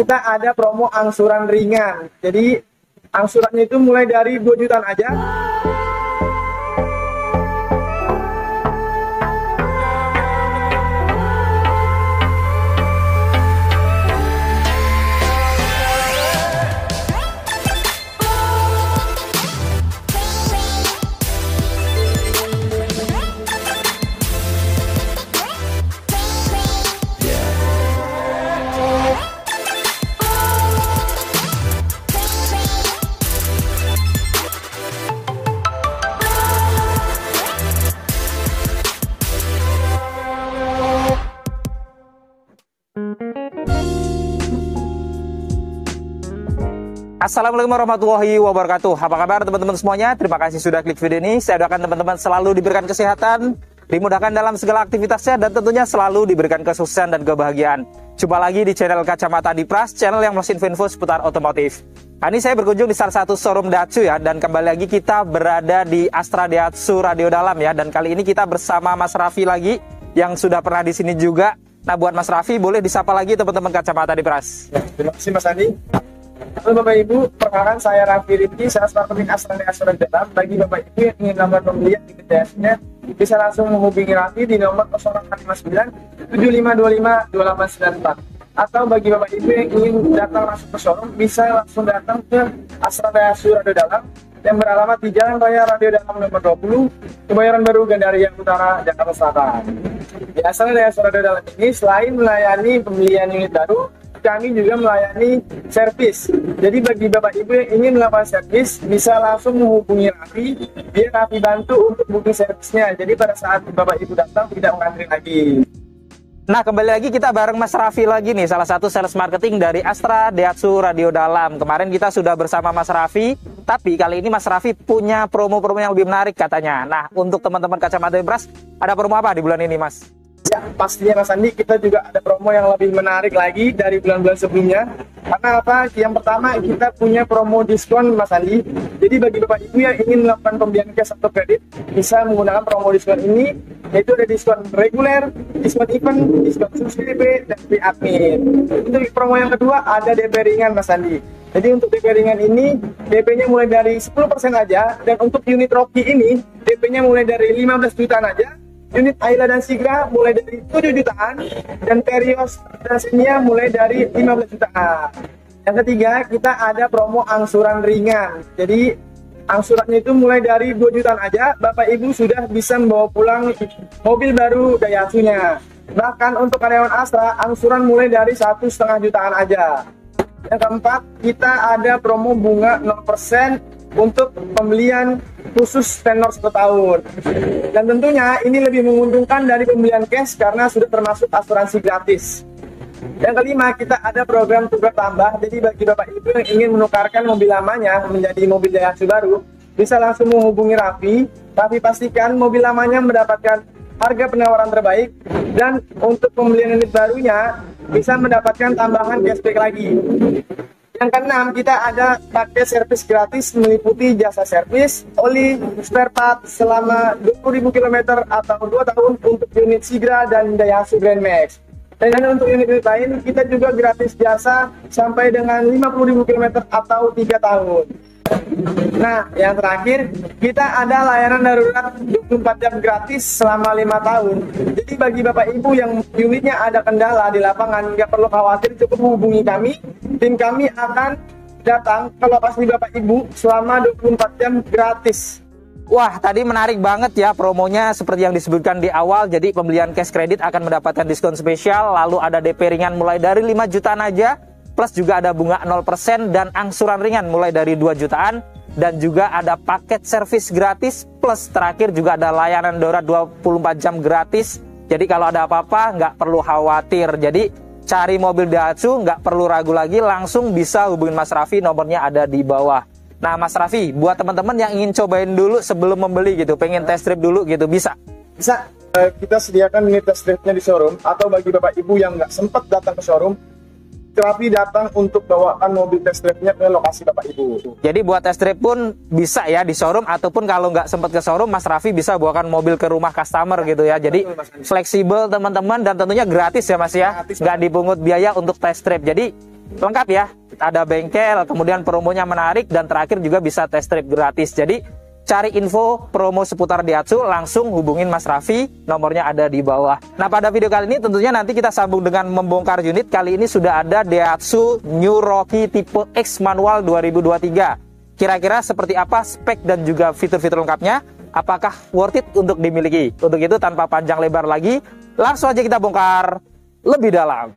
kita ada promo angsuran ringan. Jadi angsurannya itu mulai dari 2 jutaan aja. Assalamualaikum warahmatullahi wabarakatuh. Apa kabar teman-teman semuanya? Terima kasih sudah klik video ini. Saya doakan teman-teman selalu diberikan kesehatan, dimudahkan dalam segala aktivitasnya, dan tentunya selalu diberikan kesuksesan dan kebahagiaan. Jumpa lagi di channel Kacamata Dipras, channel yang masih info seputar otomotif. Hari ini saya berkunjung di salah satu showroom Daihatsu ya, dan kembali lagi kita berada di Astra Daihatsu Radio Dalam ya, dan kali ini kita bersama Mas Raffi lagi yang sudah pernah di sini juga. Nah, buat Mas Raffi boleh disapa lagi teman-teman Kacamata Dipras. Ya, terima kasih Mas Andi. Halo Bapak Ibu, perkenalkan saya Raffi Rizky, saya marketing Astra Daihatsu Radio Dalam. Bagi Bapak Ibu yang ingin melakukan pembelian di Daihatsu-nya, bisa langsung menghubungi Raffi di nomor 0859 7525 2894. Atau bagi Bapak Ibu yang ingin datang langsung ke showroom, bisa langsung datang ke Astra Daihatsu Radio Dalam yang beralamat di Jalan Raya Radio Dalam nomor 20, Kebayoran Baru, Gandaria Utara, Jakarta Selatan. Di Astra Daihatsu Radio Dalam ini selain melayani pembelian unit baru, kami juga melayani servis. Jadi bagi Bapak Ibu yang ingin melakukan servis, bisa langsung menghubungi Raffi, biar Raffi bantu untuk booking servisnya. Jadi pada saat Bapak Ibu datang tidak mengantri lagi. Nah, kembali lagi kita bareng Mas Raffi lagi nih, salah satu sales marketing dari Astra Daihatsu Radio Dalam. Kemarin kita sudah bersama Mas Raffi, tapi kali ini Mas Raffi punya promo-promo yang lebih menarik katanya. Nah, untuk teman-teman Kacamata Dipras, ada promo apa di bulan ini, Mas? Ya, pastinya Mas Andi, kita juga ada promo yang lebih menarik lagi dari bulan-bulan sebelumnya. Karena apa? Yang pertama, kita punya promo diskon Mas Andi. Jadi bagi Bapak Ibu yang ingin melakukan pembelian cash atau kredit, bisa menggunakan promo diskon ini, yaitu ada diskon reguler, diskon event, diskon subscribe, dan free admin. Untuk promo yang kedua, ada DP ringan Mas Andi. Jadi untuk DP ringan ini, DP-nya mulai dari 10% aja, dan untuk unit Rocky ini, DP-nya mulai dari 15 jutaan aja. Unit Ayla dan Sigra mulai dari 7 jutaan, dan Terios dan Xenia mulai dari 15 jutaan. Yang ketiga, kita ada promo angsuran ringan. Jadi angsurannya itu mulai dari 2 jutaan aja, Bapak Ibu sudah bisa membawa pulang mobil baru Daihatsu-nya. Bahkan untuk karyawan Astra, angsuran mulai dari 1,5 jutaan aja. Yang keempat, kita ada promo bunga 0% untuk pembelian khusus tenor 1 tahun. Dan tentunya ini lebih menguntungkan dari pembelian cash karena sudah termasuk asuransi gratis. Yang kelima, kita ada program tukar tambah. Jadi bagi Bapak Ibu yang ingin menukarkan mobil lamanya menjadi mobil Daihatsu baru, bisa langsung menghubungi Raffi. Tapi pastikan mobil lamanya mendapatkan harga penawaran terbaik, dan untuk pembelian unit barunya bisa mendapatkan tambahan cashback lagi. Yang keenam, kita ada paket servis gratis meliputi jasa servis, oli, spare part selama 20.000 km atau 2 tahun untuk unit Sigra dan Daihatsu Grand Max. Dan untuk unit-unit lain, kita juga gratis jasa sampai dengan 50.000 km atau 3 tahun. Nah, yang terakhir, kita ada layanan darurat 24 jam gratis selama 5 tahun. Jadi bagi Bapak Ibu yang unitnya ada kendala di lapangan, nggak perlu khawatir, cukup hubungi kami. Tim kami akan datang ke lokasi Bapak Ibu selama 24 jam gratis. Wah, tadi menarik banget ya promonya seperti yang disebutkan di awal. Jadi pembelian cash kredit akan mendapatkan diskon spesial, lalu ada DP ringan mulai dari 5 jutaan aja, plus juga ada bunga 0% dan angsuran ringan mulai dari 2 jutaan, dan juga ada paket servis gratis, plus terakhir juga ada layanan darurat 24 jam gratis. Jadi kalau ada apa-apa nggak perlu khawatir. Jadi cari mobil Daihatsu nggak perlu ragu lagi, langsung bisa hubungin Mas Raffi, nomornya ada di bawah. Nah, Mas Raffi, buat teman-teman yang ingin cobain dulu sebelum membeli gitu, pengen test drive dulu gitu, bisa? Bisa. Kita sediakan unit test drive-nya di showroom, atau bagi Bapak Ibu yang nggak sempat datang ke showroom, Raffi datang untuk bawakan mobil test drive-nya ke lokasi Bapak Ibu. Jadi buat test drive pun bisa ya di showroom, ataupun kalau nggak sempat ke showroom, Mas Raffi bisa bawakan mobil ke rumah customer gitu ya. Jadi fleksibel teman-teman, dan tentunya gratis ya Mas ya, nggak dipungut biaya untuk test drive. Jadi lengkap ya, ada bengkel, kemudian promonya menarik, dan terakhir juga bisa test drive gratis. Jadi cari info promo seputar Daihatsu, langsung hubungin Mas Raffi, nomornya ada di bawah. Nah, pada video kali ini tentunya nanti kita sambung dengan membongkar unit. Kali ini sudah ada Daihatsu New Rocky tipe X manual 2023. Kira-kira seperti apa spek dan juga fitur-fitur lengkapnya? Apakah worth it untuk dimiliki? Untuk itu tanpa panjang lebar lagi, langsung aja kita bongkar lebih dalam.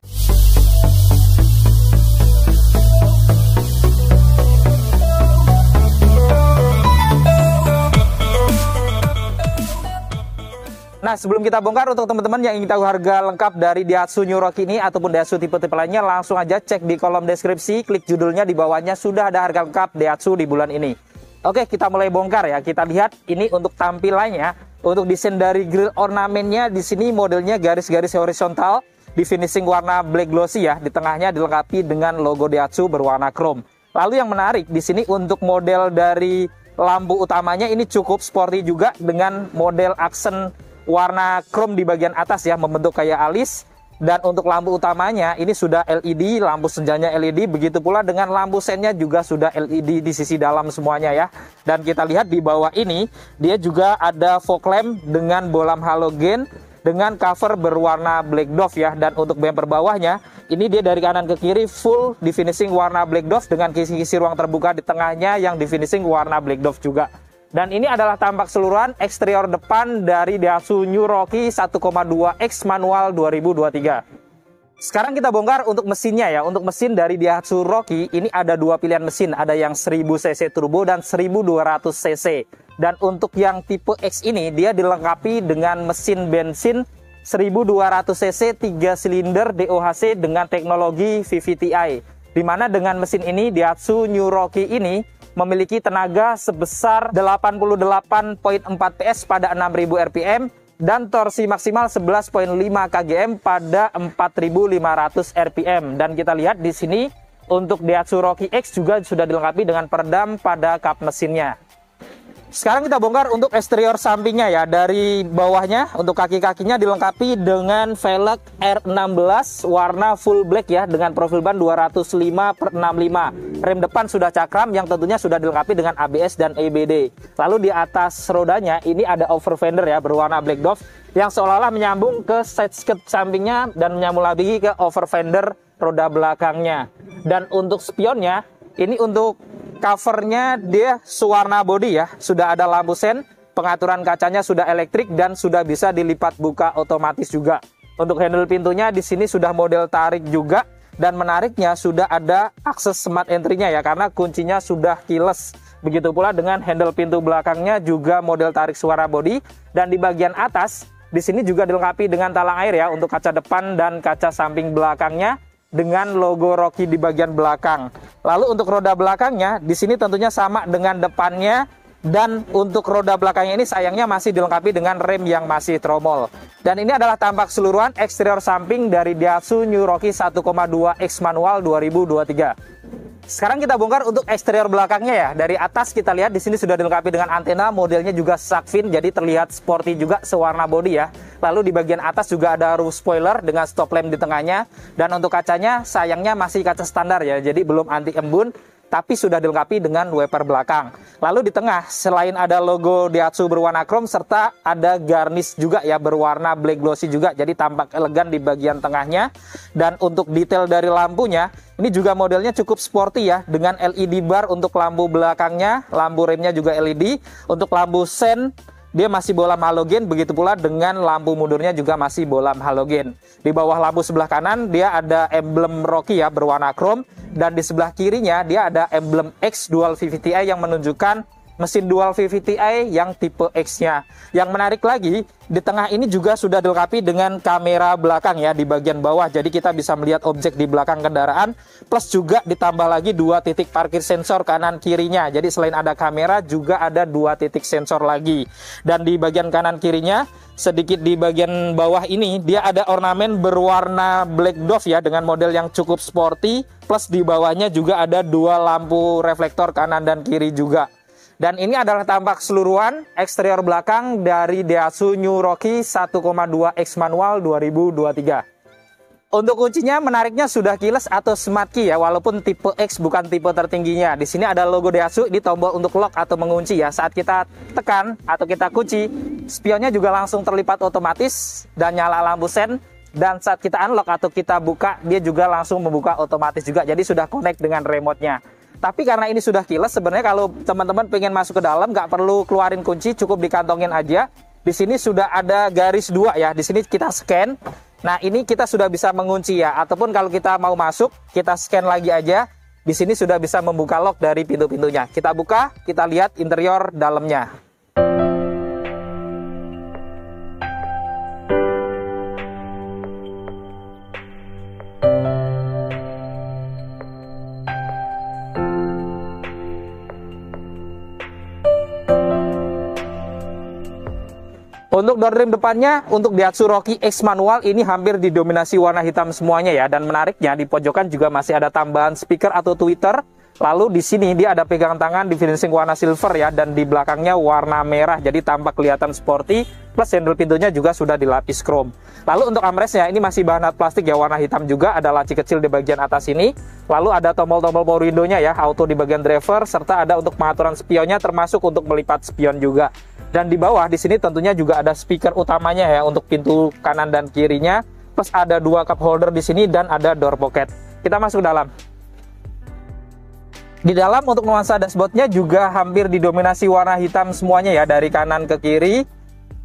Nah, sebelum kita bongkar, untuk teman-teman yang ingin tahu harga lengkap dari Daihatsu New Rocky ini ataupun Daihatsu tipe-tipe lainnya, langsung aja cek di kolom deskripsi, klik judulnya, di bawahnya sudah ada harga lengkap Daihatsu di bulan ini. Oke, kita mulai bongkar ya. Kita lihat ini untuk tampilannya, untuk desain dari grill ornamennya, di sini modelnya garis-garis horizontal, di finishing warna black glossy ya. Di tengahnya dilengkapi dengan logo Daihatsu berwarna chrome. Lalu yang menarik di sini untuk model dari lampu utamanya ini cukup sporty juga dengan model aksen warna chrome di bagian atas ya, membentuk kayak alis. Dan untuk lampu utamanya ini sudah LED, lampu senjanya LED, begitu pula dengan lampu sennya juga sudah LED di sisi dalam semuanya ya. Dan kita lihat di bawah ini dia juga ada fog lamp dengan bolam halogen dengan cover berwarna black dove ya. Dan untuk bumper bawahnya ini dia dari kanan ke kiri full di finishing warna black dove dengan kisi-kisi ruang terbuka di tengahnya yang di finishing warna black dove juga. Dan ini adalah tampak keseluruhan eksterior depan dari Daihatsu New Rocky 1,2X manual 2023. Sekarang kita bongkar untuk mesinnya ya. Untuk mesin dari Daihatsu Rocky ini ada dua pilihan mesin. Ada yang 1000 cc turbo dan 1200 cc. Dan untuk yang tipe X ini dia dilengkapi dengan mesin bensin 1200 cc 3 silinder DOHC dengan teknologi VVT-i. Dimana dengan mesin ini Daihatsu New Rocky ini memiliki tenaga sebesar 88,4 PS pada 6000 rpm dan torsi maksimal 11,5 kgm pada 4500 rpm. Dan kita lihat di sini untuk Daihatsu Rocky X juga sudah dilengkapi dengan peredam pada kap mesinnya. Sekarang kita bongkar untuk eksterior sampingnya ya. Dari bawahnya untuk kaki-kakinya dilengkapi dengan velg R16 warna full black ya, dengan profil ban 205/65. Rem depan sudah cakram yang tentunya sudah dilengkapi dengan ABS dan EBD. Lalu di atas rodanya ini ada over fender ya berwarna black dove yang seolah-olah menyambung ke side skirt sampingnya dan menyambung lagi ke over fender roda belakangnya. Dan untuk spionnya ini untuk covernya dia sewarna body ya, sudah ada lampu sen, pengaturan kacanya sudah elektrik dan sudah bisa dilipat buka otomatis juga. Untuk handle pintunya di sini sudah model tarik juga, dan menariknya sudah ada akses smart entry-nya ya, karena kuncinya sudah keyless. Begitu pula dengan handle pintu belakangnya juga model tarik suara body, dan di bagian atas di sini juga dilengkapi dengan talang air ya untuk kaca depan dan kaca samping belakangnya dengan logo Rocky di bagian belakang. Lalu untuk roda belakangnya di sini tentunya sama dengan depannya, dan untuk roda belakangnya ini sayangnya masih dilengkapi dengan rem yang masih tromol. Dan ini adalah tampak keseluruhan eksterior samping dari Daihatsu New Rocky 1,2X manual 2023. Sekarang kita bongkar untuk eksterior belakangnya ya. Dari atas kita lihat di sini sudah dilengkapi dengan antena, modelnya juga shark fin, jadi terlihat sporty juga sewarna body ya. Lalu di bagian atas juga ada roof spoiler dengan stop lamp di tengahnya. Dan untuk kacanya sayangnya masih kaca standar ya, jadi belum anti embun, tapi sudah dilengkapi dengan wiper belakang. Lalu di tengah selain ada logo Daihatsu berwarna chrome serta ada garnish juga ya berwarna black glossy juga, jadi tampak elegan di bagian tengahnya. Dan untuk detail dari lampunya ini juga modelnya cukup sporty ya, dengan LED bar untuk lampu belakangnya, lampu remnya juga LED. Untuk lampu sen dia masih bolam halogen, begitu pula dengan lampu mundurnya juga masih bolam halogen. Di bawah lampu sebelah kanan dia ada emblem Rocky ya berwarna chrome, dan di sebelah kirinya dia ada emblem X Dual VVT-i yang menunjukkan mesin Dual VVT-i yang tipe X-nya. Yang menarik lagi, di tengah ini juga sudah dilengkapi dengan kamera belakang ya di bagian bawah, jadi kita bisa melihat objek di belakang kendaraan, plus juga ditambah lagi 2 titik parkir sensor kanan kirinya. Jadi selain ada kamera juga ada 2 titik sensor lagi. Dan di bagian kanan kirinya sedikit di bagian bawah ini dia ada ornamen berwarna black dove ya dengan model yang cukup sporty, plus di bawahnya juga ada 2 lampu reflektor kanan dan kiri juga. Dan ini adalah tampak keseluruhan eksterior belakang dari Daihatsu New Rocky 1,2X manual 2023. Untuk kuncinya menariknya sudah keyless atau smart key ya, walaupun tipe X bukan tipe tertingginya. Di sini ada logo Daihatsu, di tombol untuk lock atau mengunci ya. Saat kita tekan atau kita kunci, spionnya juga langsung terlipat otomatis dan nyala lampu sen. Dan saat kita unlock atau kita buka, dia juga langsung membuka otomatis juga. Jadi sudah connect dengan remote-nya. Tapi karena ini sudah keyless, sebenarnya kalau teman-teman pengen masuk ke dalam, nggak perlu keluarin kunci, cukup dikantongin aja. Di sini sudah ada garis 2 ya. Di sini kita scan. Nah, ini kita sudah bisa mengunci ya, ataupun kalau kita mau masuk, kita scan lagi aja. Di sini sudah bisa membuka lock dari pintu-pintunya. Kita buka, kita lihat interior dalamnya. Untuk door trim depannya, untuk Daihatsu Rocky X manual ini hampir didominasi warna hitam semuanya ya. Dan menariknya di pojokan juga masih ada tambahan speaker atau tweeter. Lalu di sini dia ada pegangan tangan di finishing warna silver ya, dan di belakangnya warna merah, jadi tampak kelihatan sporty. Plus handle pintunya juga sudah dilapis chrome. Lalu untuk armrestnya ini masih bahan plastik ya, warna hitam juga. Ada laci kecil di bagian atas ini. Lalu ada tombol-tombol power window-nya ya, auto di bagian driver, serta ada untuk pengaturan spionnya, termasuk untuk melipat spion juga. Dan di bawah di sini tentunya juga ada speaker utamanya ya untuk pintu kanan dan kirinya. Plus ada 2 cup holder di sini dan ada door pocket. Kita masuk ke dalam. Di dalam untuk nuansa dashboardnya juga hampir didominasi warna hitam semuanya ya, dari kanan ke kiri.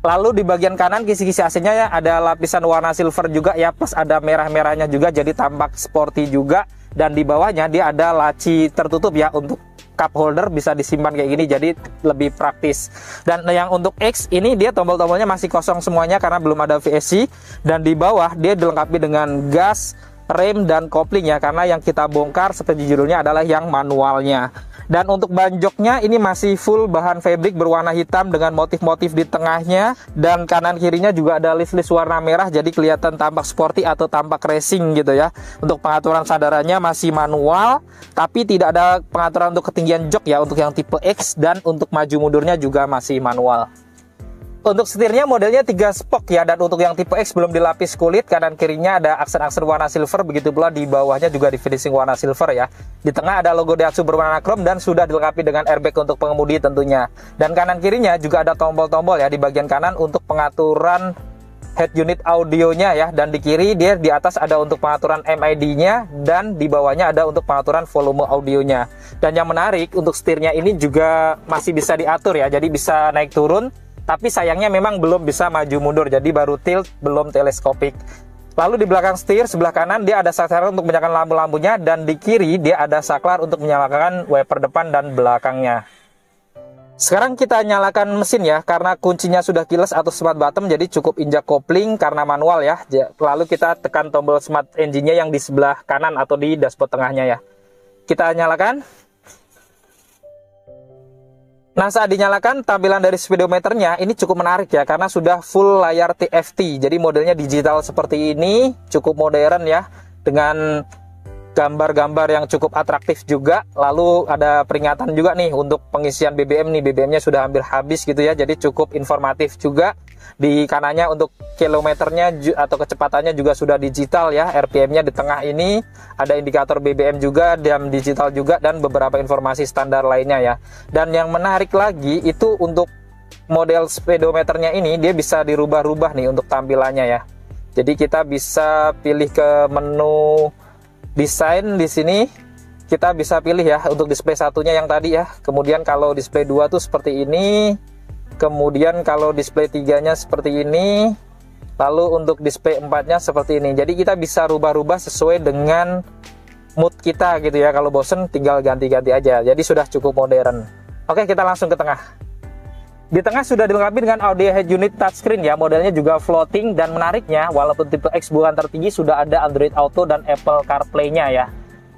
Lalu di bagian kanan kisi-kisi AC-nya ya ada lapisan warna silver juga ya, plus ada merah-merahnya juga, jadi tampak sporty juga. Dan di bawahnya dia ada laci tertutup ya untuk cup holder, bisa disimpan kayak gini, jadi lebih praktis. Dan yang untuk X ini dia tombol-tombolnya masih kosong semuanya karena belum ada VSC. Dan di bawah dia dilengkapi dengan gas, rem, dan kopling ya, karena yang kita bongkar seperti judulnya adalah yang manualnya. Dan untuk ban joknya ini masih full bahan fabric berwarna hitam dengan motif-motif di tengahnya, dan kanan kirinya juga ada list-list warna merah, jadi kelihatan tampak sporty atau tampak racing gitu ya. Untuk pengaturan sandarannya masih manual, tapi tidak ada pengaturan untuk ketinggian jok ya untuk yang tipe X, dan untuk maju mundurnya juga masih manual. Untuk setirnya modelnya 3 spoke ya, dan untuk yang tipe X belum dilapis kulit. Kanan kirinya ada aksen-aksen warna silver, begitu pula di bawahnya juga di finishing warna silver ya. Di tengah ada logo Daihatsu berwarna chrome dan sudah dilengkapi dengan airbag untuk pengemudi tentunya. Dan kanan kirinya juga ada tombol-tombol ya di bagian kanan untuk pengaturan head unit audionya ya, dan di kiri dia di atas ada untuk pengaturan MID-nya, dan di bawahnya ada untuk pengaturan volume audionya. Dan yang menarik untuk setirnya ini juga masih bisa diatur ya, jadi bisa naik turun. Tapi sayangnya memang belum bisa maju mundur, jadi baru tilt, belum teleskopik. Lalu di belakang setir sebelah kanan dia ada saklar untuk menyalakan lampu-lampunya, dan di kiri dia ada saklar untuk menyalakan wiper depan dan belakangnya. Sekarang kita nyalakan mesin ya, karena kuncinya sudah keyless atau smart bottom, jadi cukup injak kopling karena manual ya. Lalu kita tekan tombol smart engine-nya yang di sebelah kanan atau di dashboard tengahnya ya. Kita nyalakan. Nah, saat dinyalakan tampilan dari speedometernya ini cukup menarik ya, karena sudah full layar TFT. Jadi modelnya digital seperti ini, cukup modern ya, dengan gambar-gambar yang cukup atraktif juga. Lalu ada peringatan juga nih untuk pengisian BBM nih, BBM-nya sudah hampir habis gitu ya, jadi cukup informatif juga. Di kanannya untuk kilometernya atau kecepatannya juga sudah digital ya, RPM-nya di tengah ini ada indikator BBM juga, jam digital juga, dan beberapa informasi standar lainnya ya. Dan yang menarik lagi itu untuk model speedometernya ini dia bisa dirubah-rubah nih untuk tampilannya ya. Jadi kita bisa pilih ke menu desain di sini, kita bisa pilih ya untuk display satunya yang tadi ya. Kemudian kalau display 2 tuh seperti ini. Kemudian kalau display 3-nya seperti ini. Lalu untuk display 4-nya seperti ini. Jadi kita bisa rubah-rubah sesuai dengan mood kita gitu ya. Kalau bosen tinggal ganti-ganti aja. Jadi sudah cukup modern. Oke, kita langsung ke tengah. Di tengah sudah dilengkapi dengan audio head unit touchscreen ya. Modelnya juga floating, dan menariknya walaupun tipe X bukan tertinggi, sudah ada Android Auto dan Apple CarPlay-nya ya.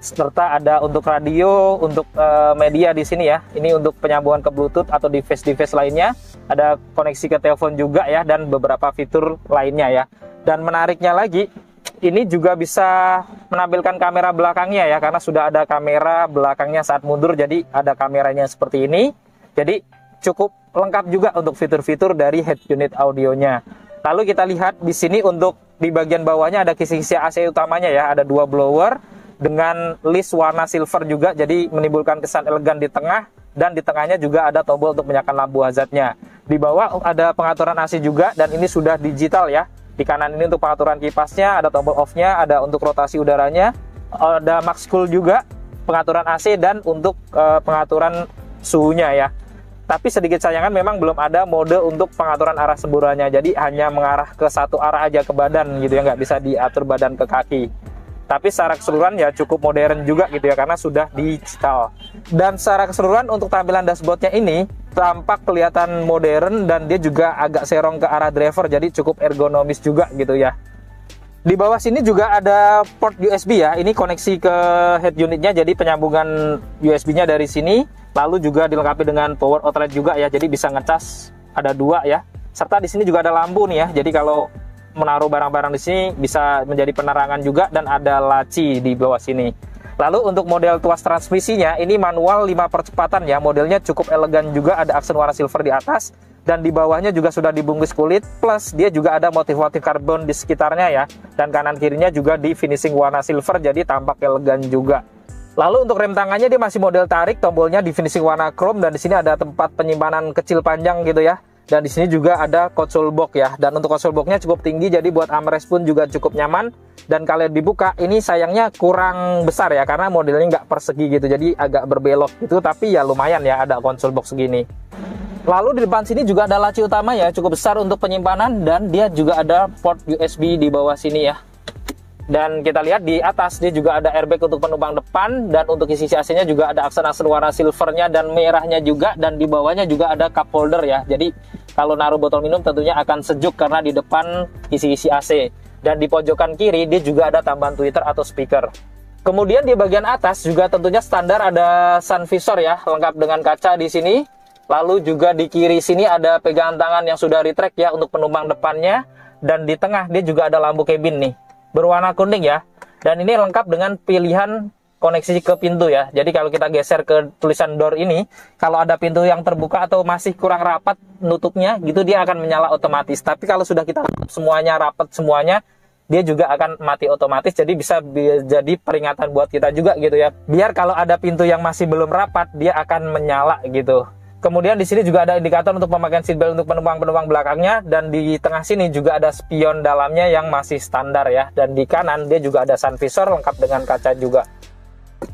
Serta ada untuk radio, untuk media di sini ya. Ini untuk penyambungan ke Bluetooth atau device-device lainnya. Ada koneksi ke telepon juga ya, dan beberapa fitur lainnya ya. Dan menariknya lagi, ini juga bisa menampilkan kamera belakangnya ya, karena sudah ada kamera belakangnya saat mundur, jadi ada kameranya seperti ini. Jadi cukup lengkap juga untuk fitur-fitur dari head unit audionya. Lalu kita lihat di sini untuk di bagian bawahnya ada kisi-kisi AC utamanya ya, ada 2 blower dengan list warna silver juga, jadi menimbulkan kesan elegan di tengah, dan di tengahnya juga ada tombol untuk menyalakan lampu hazardnya. Di bawah ada pengaturan AC juga, dan ini sudah digital ya. Di kanan ini untuk pengaturan kipasnya, ada tombol off-nya, ada untuk rotasi udaranya, ada max cool juga, pengaturan AC, dan untuk pengaturan suhunya ya. Tapi sedikit sayangkan memang belum ada mode untuk pengaturan arah semburannya, jadi hanya mengarah ke satu arah aja ke badan gitu ya, nggak bisa diatur badan ke kaki. Tapi secara keseluruhan ya cukup modern juga gitu ya, karena sudah digital. Dan secara keseluruhan untuk tampilan dashboardnya ini tampak kelihatan modern, dan dia juga agak serong ke arah driver, jadi cukup ergonomis juga gitu ya. Di bawah sini juga ada port USB ya, ini koneksi ke head unitnya, jadi penyambungan USB-nya dari sini. Lalu juga dilengkapi dengan power outlet juga ya, jadi bisa ngecas, ada 2 ya. Serta di sini juga ada lampu nih ya, jadi kalau menaruh barang-barang di sini bisa menjadi penerangan juga, dan ada laci di bawah sini. Lalu untuk model tuas transmisinya ini manual 5 percepatan ya, modelnya cukup elegan juga, ada aksen warna silver di atas, dan di bawahnya juga sudah dibungkus kulit, plus dia juga ada motif-motif karbon di sekitarnya ya, dan kanan kirinya juga di finishing warna silver, jadi tampak elegan juga. Lalu untuk rem tangannya dia masih model tarik, tombolnya di finishing warna chrome, dan di sini ada tempat penyimpanan kecil panjang gitu ya. Dan di sini juga ada console box ya, dan untuk console boxnya cukup tinggi, jadi buat armrest pun juga cukup nyaman. Dan kalau dibuka ini sayangnya kurang besar ya, karena modelnya nggak persegi gitu, jadi agak berbelok gitu, tapi ya lumayan ya ada console box segini. Lalu di depan sini juga ada laci utama ya, cukup besar untuk penyimpanan, dan dia juga ada port USB di bawah sini ya. Dan kita lihat di atas dia juga ada airbag untuk penumpang depan, dan untuk isi AC-nya juga ada aksen-aksen warna silvernya dan merahnya juga, dan di bawahnya juga ada cup holder ya. Jadi kalau naruh botol minum tentunya akan sejuk karena di depan isi-isi AC. Dan di pojokan kiri dia juga ada tambahan tweeter atau speaker. Kemudian di bagian atas juga tentunya standar ada sun visor ya, lengkap dengan kaca di sini. Lalu juga di kiri sini ada pegangan tangan yang sudah retract ya untuk penumpang depannya, dan di tengah dia juga ada lampu cabin nih, berwarna kuning ya, dan ini lengkap dengan pilihan koneksi ke pintu ya. Jadi kalau kita geser ke tulisan door ini, kalau ada pintu yang terbuka atau masih kurang rapat nutupnya gitu, dia akan menyala otomatis. Tapi kalau sudah kita tutup semuanya rapat semuanya, dia juga akan mati otomatis, jadi bisa jadi peringatan buat kita juga gitu ya, biar kalau ada pintu yang masih belum rapat dia akan menyala gitu. Kemudian di sini juga ada indikator untuk pemakaian seatbelt untuk penumpang-penumpang belakangnya, dan di tengah sini juga ada spion dalamnya yang masih standar ya, dan di kanan dia juga ada sun visor lengkap dengan kaca juga.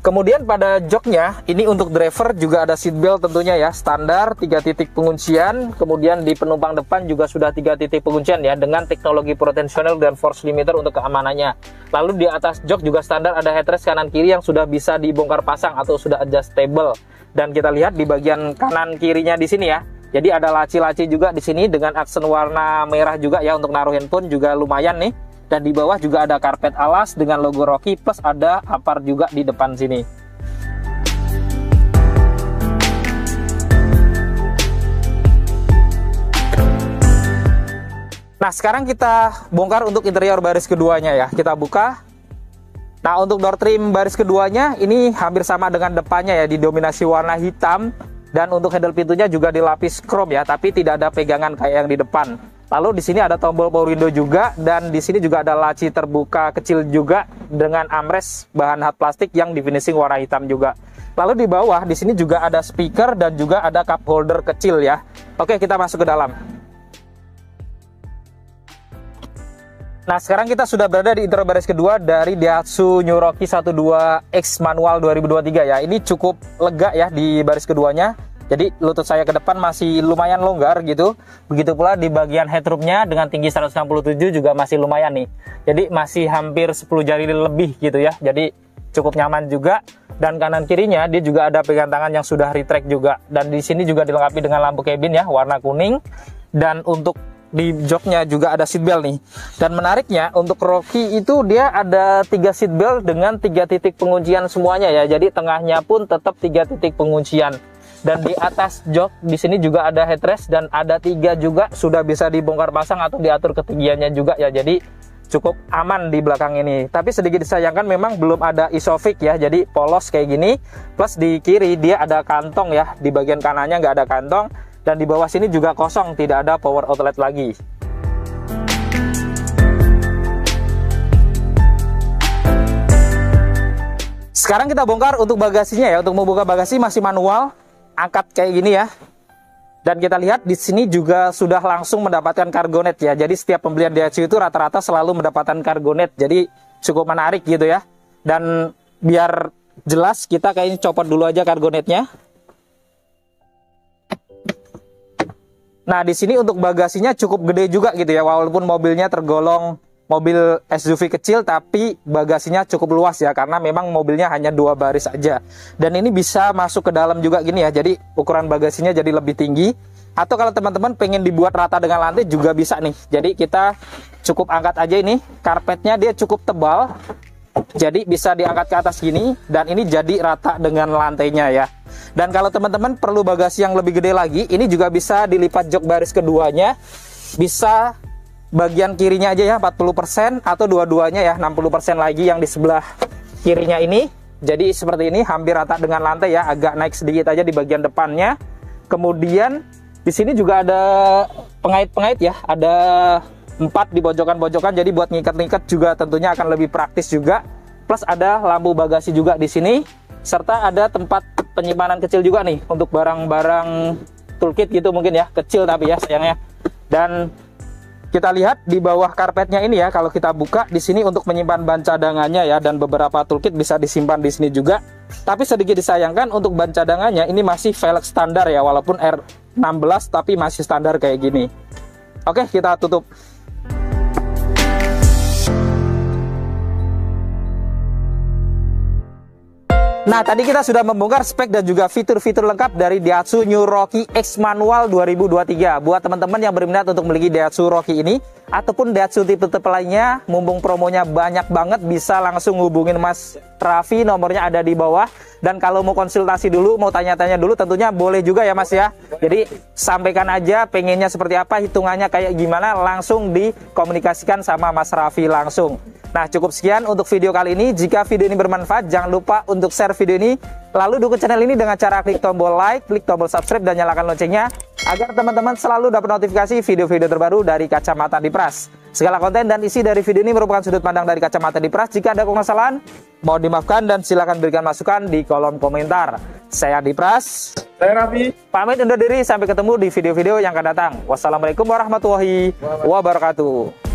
Kemudian pada joknya ini untuk driver juga ada seatbelt tentunya ya, standar 3 titik penguncian. Kemudian di penumpang depan juga sudah 3 titik penguncian ya, dengan teknologi potensional dan force limiter untuk keamanannya. Lalu di atas jok juga standar ada headrest kanan kiri yang sudah bisa dibongkar pasang atau sudah adjustable. Dan kita lihat di bagian kanan kirinya di sini ya, jadi ada laci-laci juga di sini dengan aksen warna merah juga ya, untuk naruh handphone juga lumayan nih. Dan di bawah juga ada karpet alas dengan logo Rocky, plus ada apar juga di depan sini. Nah sekarang kita bongkar untuk interior baris keduanya ya, kita buka. Nah untuk door trim baris keduanya ini hampir sama dengan depannya ya, didominasi warna hitam, dan untuk handle pintunya juga dilapis chrome ya, tapi tidak ada pegangan kayak yang di depan. Lalu di sini ada tombol power window juga, dan di sini juga ada laci terbuka kecil juga dengan armrest bahan hard plastik yang di finishing warna hitam juga. Lalu di bawah di sini juga ada speaker dan juga ada cup holder kecil ya. Oke, kita masuk ke dalam. Nah, sekarang kita sudah berada di interior baris kedua dari Daihatsu New Rocky 12X manual 2023 ya. Ini cukup lega ya di baris keduanya. Jadi lutut saya ke depan masih lumayan longgar gitu. Begitu pula di bagian headroomnya dengan tinggi 167 juga masih lumayan nih. Jadi masih hampir 10 jari lebih gitu ya. Jadi cukup nyaman juga. Dan kanan kirinya dia juga ada pegangan tangan yang sudah retract juga. Dan di sini juga dilengkapi dengan lampu cabin ya, warna kuning. Dan untuk di joknya juga ada seatbelt nih. Dan menariknya untuk Rocky itu dia ada 3 seatbelt dengan 3 titik penguncian semuanya ya. Jadi tengahnya pun tetap 3 titik penguncian. Dan di atas jok di sini juga ada headrest, dan ada 3 juga sudah bisa dibongkar pasang atau diatur ketinggiannya juga ya. Jadi cukup aman di belakang ini. Tapi sedikit disayangkan memang belum ada isofix ya, jadi polos kayak gini. Plus di kiri dia ada kantong ya, di bagian kanannya nggak ada kantong, dan di bawah sini juga kosong, tidak ada power outlet lagi. Sekarang kita bongkar untuk bagasinya ya. Untuk membuka bagasi masih manual, angkat kayak gini ya. Dan kita lihat di sini juga sudah langsung mendapatkan Cargonet ya. Jadi setiap pembelian Daihatsu itu rata-rata selalu mendapatkan Cargonet. Jadi cukup menarik gitu ya. Dan biar jelas kita kayaknya copot dulu aja Cargonetnya. Nah, di sini untuk bagasinya cukup gede juga gitu ya. Walaupun mobilnya tergolong mobil SUV kecil, tapi bagasinya cukup luas ya, karena memang mobilnya hanya 2 baris aja. Dan ini bisa masuk ke dalam juga gini ya, jadi ukuran bagasinya jadi lebih tinggi. Atau kalau teman-teman pengen dibuat rata dengan lantai juga bisa nih. Jadi kita cukup angkat aja ini, karpetnya dia cukup tebal, jadi bisa diangkat ke atas gini, dan ini jadi rata dengan lantainya ya. Dan kalau teman-teman perlu bagasi yang lebih gede lagi, ini juga bisa dilipat jok baris keduanya, bisa bagian kirinya aja ya 40%, atau dua-duanya ya 60% lagi yang di sebelah kirinya ini. Jadi seperti ini, hampir rata dengan lantai ya, agak naik sedikit aja di bagian depannya. Kemudian di sini juga ada pengait-pengait ya, ada 4 di pojokan-pojokan, jadi buat ngikat-ngikat juga tentunya akan lebih praktis juga. Plus ada lampu bagasi juga di sini, serta ada tempat penyimpanan kecil juga nih untuk barang-barang toolkit gitu mungkin ya, kecil tapi ya sayangnya. Dan kita lihat di bawah karpetnya ini ya, kalau kita buka di sini untuk menyimpan ban cadangannya ya, dan beberapa toolkit bisa disimpan di sini juga. Tapi sedikit disayangkan untuk ban cadangannya ini masih velg standar ya, walaupun R16 tapi masih standar kayak gini. Oke, kita tutup. Nah, tadi kita sudah membongkar spek dan juga fitur-fitur lengkap dari Daihatsu New Rocky X Manual 2023. Buat teman-teman yang berminat untuk memiliki Daihatsu Rocky ini, ataupun Daihatsu tipe-tipe lainnya, mumpung promonya banyak banget, bisa langsung hubungin Mas Raffi, nomornya ada di bawah. Dan kalau mau konsultasi dulu, mau tanya-tanya dulu, tentunya boleh juga ya Mas ya. Jadi sampaikan aja pengennya seperti apa, hitungannya kayak gimana, langsung dikomunikasikan sama Mas Raffi langsung. Nah, cukup sekian untuk video kali ini. Jika video ini bermanfaat, jangan lupa untuk share video ini, lalu dukung channel ini dengan cara klik tombol like, klik tombol subscribe, dan nyalakan loncengnya, agar teman-teman selalu dapat notifikasi video-video terbaru dari Kacamata Dipras. Segala konten dan isi dari video ini merupakan sudut pandang dari Kacamata Dipras. Jika ada kesalahan, mohon dimaafkan dan silakan berikan masukan di kolom komentar. Saya Dipras, Saya Raffi, pamit undur diri, sampai ketemu di video-video yang akan datang. Wassalamualaikum warahmatullahi wabarakatuh.